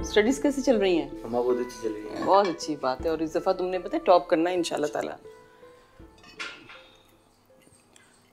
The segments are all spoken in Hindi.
स्टडीज कैसी चल रही हैं? मम्मा बहुत अच्छी चल रही है। बहुत अच्छी बात है। और इस दफ़ा तुमने पता है टॉप करना है इंशाल्लाह ताला।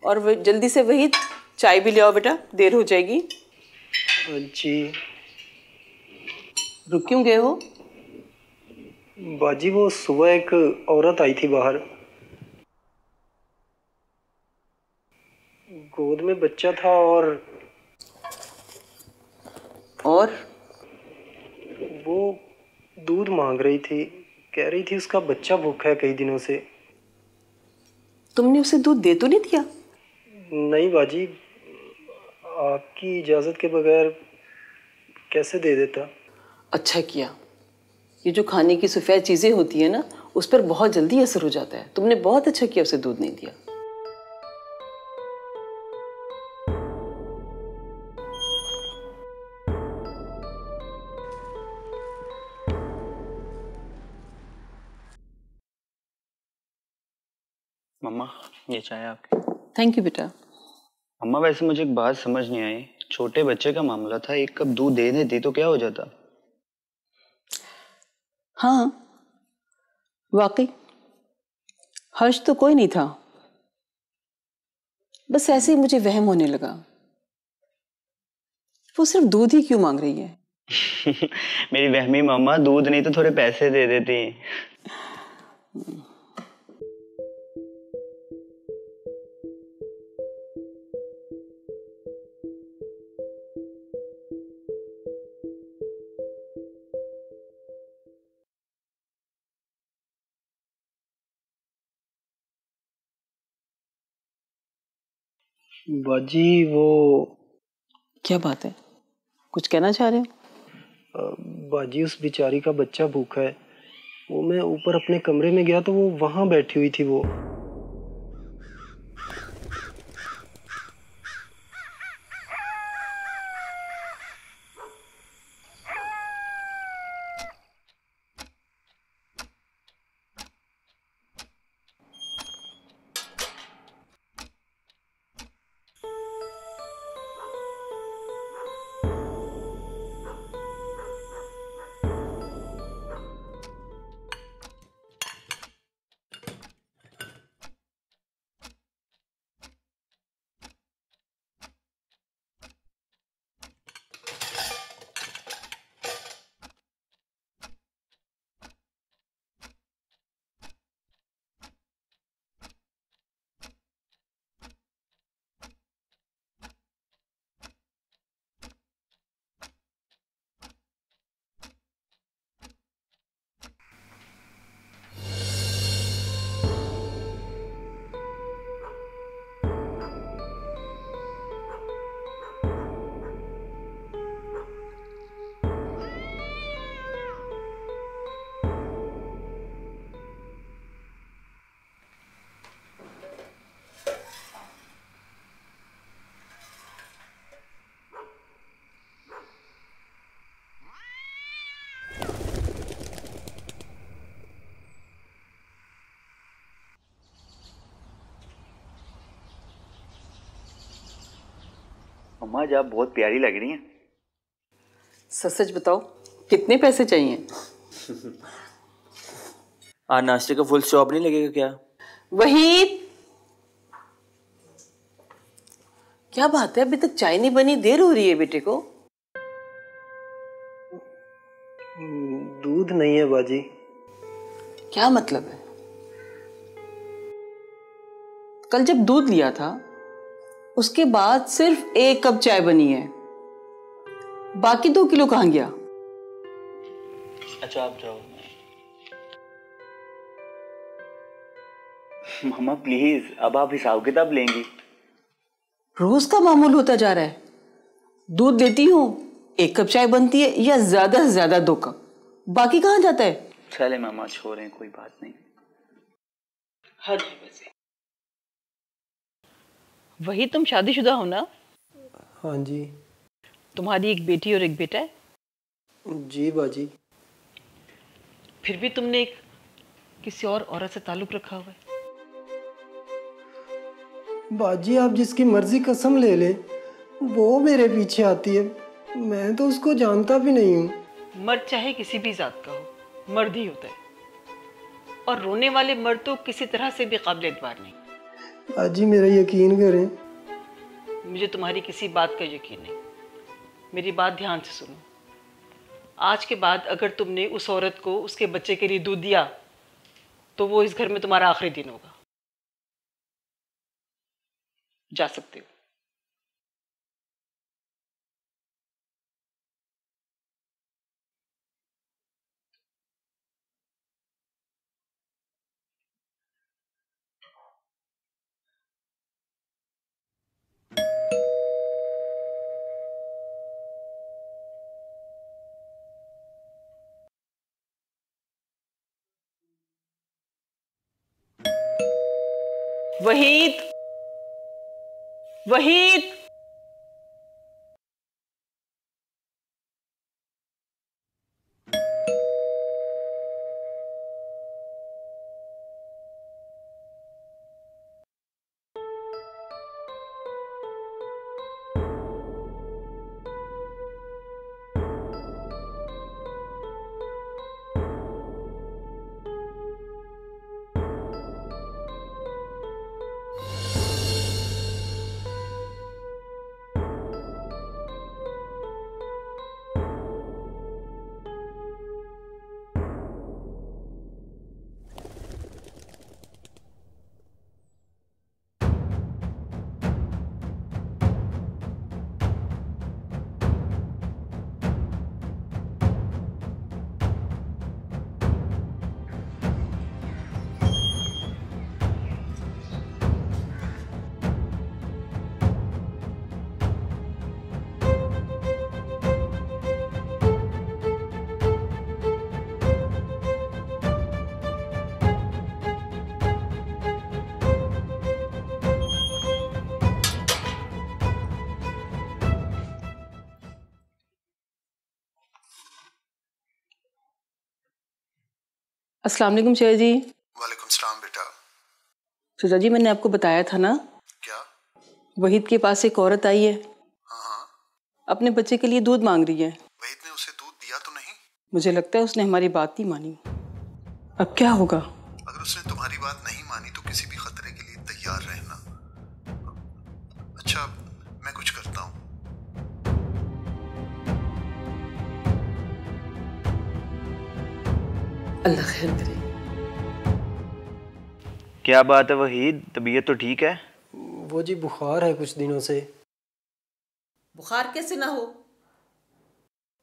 और जल्दी से वही चाय भी ले आओ बेटा, देर हो जाएगी। जी। रुक क्यों गए हो? बाजी वो सुबह एक औरत आई थी बाहर, गोद में बच्चा था और वो दूध मांग रही थी। कह रही थी उसका बच्चा भूखा है कई दिनों से। तुमने उसे दूध दे तो नहीं दिया? नहीं बाजी, आपकी इजाज़त के बगैर कैसे दे देता। अच्छा किया। ये जो खाने की सफ़ेद चीज़ें होती है ना, उस पर बहुत जल्दी असर हो जाता है। तुमने बहुत अच्छा किया उसे दूध नहीं दिया। मम्मा ये चाय आपकी। थैंक यू बेटा। मम्मा वैसे मुझे एक बात समझ नहीं आई, छोटे बच्चे का मामला था, 1 कप दूध दे देती तो क्या हो जाता? हाँ वाकई हर्ष तो कोई नहीं था, बस ऐसे ही मुझे वहम होने लगा वो सिर्फ दूध ही क्यों मांग रही है। मेरी वहमी मम्मा, दूध नहीं तो थोड़े पैसे दे देती। बाजी वो क्या बात है, कुछ कहना चाह रहे हो? बाजी उस बेचारी का बच्चा भूखा है। वो मैं ऊपर अपने कमरे में गया तो वो वहां बैठी हुई थी। वो मम्मा आज आप बहुत प्यारी लग रही हैं। सच सच बताओ, कितने पैसे चाहिए? आज नाश्ते का फुल स्टॉप नहीं लगेगा क्या? वहीद, क्या बात है, अभी तक चाय नहीं बनी, देर हो रही है बेटे को। दूध नहीं है बाजी। क्या मतलब है? कल जब दूध लिया था उसके बाद सिर्फ 1 कप चाय बनी है, बाकी 2 किलो कहां गया? अच्छा आप जाओ। मम्मा प्लीज, अब आप हिसाब किताब लेंगी। रोज का मामूल होता जा रहा है। दूध देती हूँ 1 कप चाय बनती है, या ज्यादा से ज्यादा 2 कप, बाकी कहां जाता है? चले मामा छोड़ें, कोई बात नहीं। हद है वैसे। वही तुम शादीशुदा हो ना? हाँ जी। तुम्हारी एक बेटी और एक बेटा है? जी बाजी। फिर भी तुमने किसी और औरत से ताल्लुक रखा हुआ है। बाजी आप जिसकी मर्जी कसम ले ले, वो मेरे पीछे आती है। मैं तो उसको जानता भी नहीं हूँ। मर्द चाहे किसी भी जात का हो, मर्द ही होता है। और रोने वाले मर्द तो किसी तरह से भी काबिल एतबार नहीं। बाजी मेरा यकीन करें। मुझे तुम्हारी किसी बात का यकीन नहीं। मेरी बात ध्यान से सुनो। आज के बाद अगर तुमने उस औरत को उसके बच्चे के लिए दूध दिया तो वो इस घर में तुम्हारा आखिरी दिन होगा। जा सकते हो। वहीद, वहीद, अस्सलाम वालेकुम शेर जी। वालेकुम सलाम बेटा। शुजा जी, मैंने आपको बताया था ना, क्या? वहीद के पास एक औरत आई है। हाँ। अपने बच्चे के लिए दूध मांग रही है। वहीद ने उसे दूध दिया तो नहीं? मुझे लगता है उसने हमारी बात नहीं मानी। अब क्या होगा? अगर उसने तुम्हारी बात नहीं मानी तो किसी भी खतरे के लिए तैयार रहना। अच्छा, मैं कुछ करता हूँ। अल्लाह खैर करे। क्या बात है वहीद, तबीयत तो ठीक है? वो जी बुखार है कुछ दिनों से। बुखार कैसे ना हो?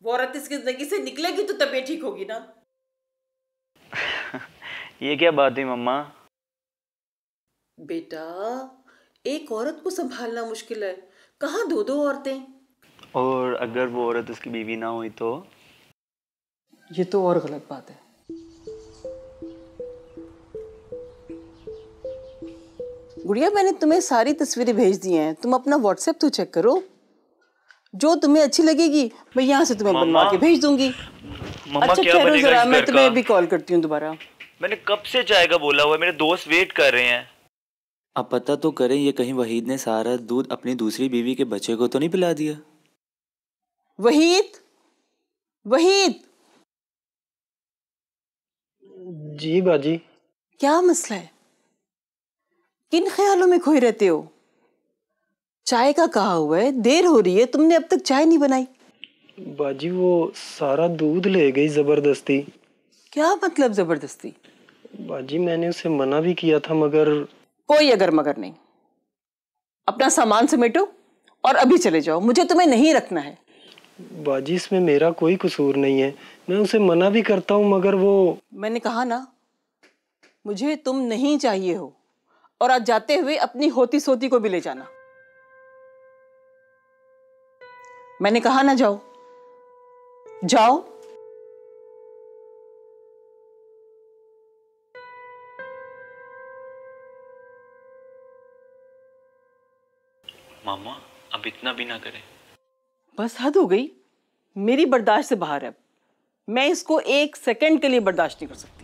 वो औरत इसकी जिंदगी से निकलेगी तो तबीयत ठीक होगी ना। ये क्या बात हुई मम्मा? बेटा, एक औरत को संभालना मुश्किल है, कहाँ दो दो औरतें। और अगर वो औरत उसकी बीवी ना हुई तो? ये तो और गलत बात है। गुड़िया, मैंने तुम्हें सारी तस्वीरें भेज दी हैं, तुम अपना व्हाट्सएप तो चेक करो। जो तुम्हें अच्छी लगेगी मैं यहाँ से तुम्हें बनवा के भेज दूंगी। मम्मा अच्छा क्या ठहरो बनेगा जरा, इस मैं घर तुम्हें का? अभी कॉल करती हूँ दोबारा। मैंने कब से चाय का बोला हुआ है, मेरे दोस्त वेट कर रहे हैं। अब पता तो करें, ये कहीं वहीद ने सारा दूध अपनी दूसरी बीवी के बच्चे को तो नहीं पिला दिया? वहीद, वहीद। जी बाजी। क्या मसला है? किन ख्यालों में खोए रहते हो? चाय का कहा हुआ है, देर हो रही है, तुमने अब तक चाय नहीं बनाई। बाजी वो सारा दूध ले गई जबरदस्ती। क्या मतलब जबरदस्ती? बाजी मैंने उसे मना भी किया था मगर। कोई अगर मगर नहीं। अपना सामान समेटो और अभी चले जाओ, मुझे तुम्हें नहीं रखना है। बाजी इसमें मेरा कोई कसूर नहीं है, मैं उसे मना भी करता हूँ मगर वो। मैंने कहा ना, मुझे तुम नहीं चाहिए हो। और आज जाते हुए अपनी होती सोती को भी ले जाना। मैंने कहा ना, जाओ जाओ। मामा अब इतना भी ना करें। बस हद हो गई, मेरी बर्दाश्त से बाहर है। मैं इसको एक सेकंड के लिए बर्दाश्त नहीं कर सकती।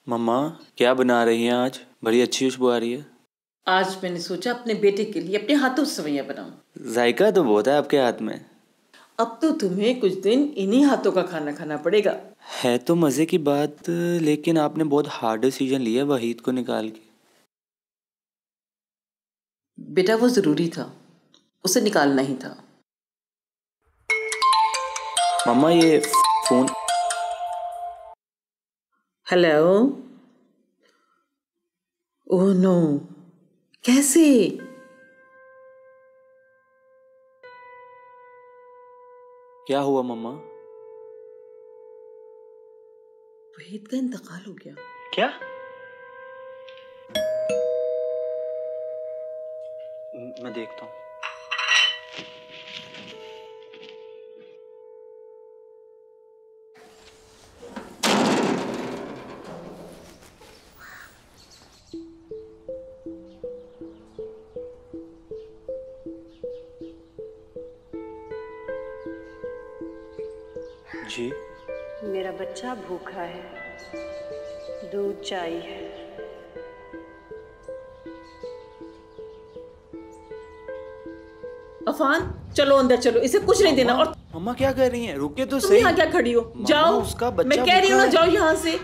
मम्मा क्या बना रही हैं आज? बड़ी अच्छी खुशबू आ रही है। आज मैंने सोचा अपने बेटे के लिए अपने हाथों से सेवइयां बनाऊं। जायका तो बहुत है आपके हाथ में। अब तो तुम्हें कुछ दिन इन्हीं हाथों का खाना खाना पड़ेगा। है तो मज़े की बात, लेकिन आपने बहुत हार्ड डिसीजन लिया वहीद को निकाल के। बेटा वो जरूरी था, उसे निकालना ही था। मम्मा ये फोन। हेलो। ओह नो, कैसे? क्या हुआ मम्मा? वहीद का इंतकाल हो गया। क्या? मैं देखता हूँ। जी मेरा बच्चा भूखा है, दूध चाहिए। अफान चलो अंदर चलो, इसे कुछ नहीं देना। और मम्मा क्या कर रही हैं? रुके तो तुम सही। यहाँ क्या खड़ी हो? मम्मा, जाओ। उसका बच्चा मैं कह रही हूँ भूखा ना, है। जाओ यहाँ से।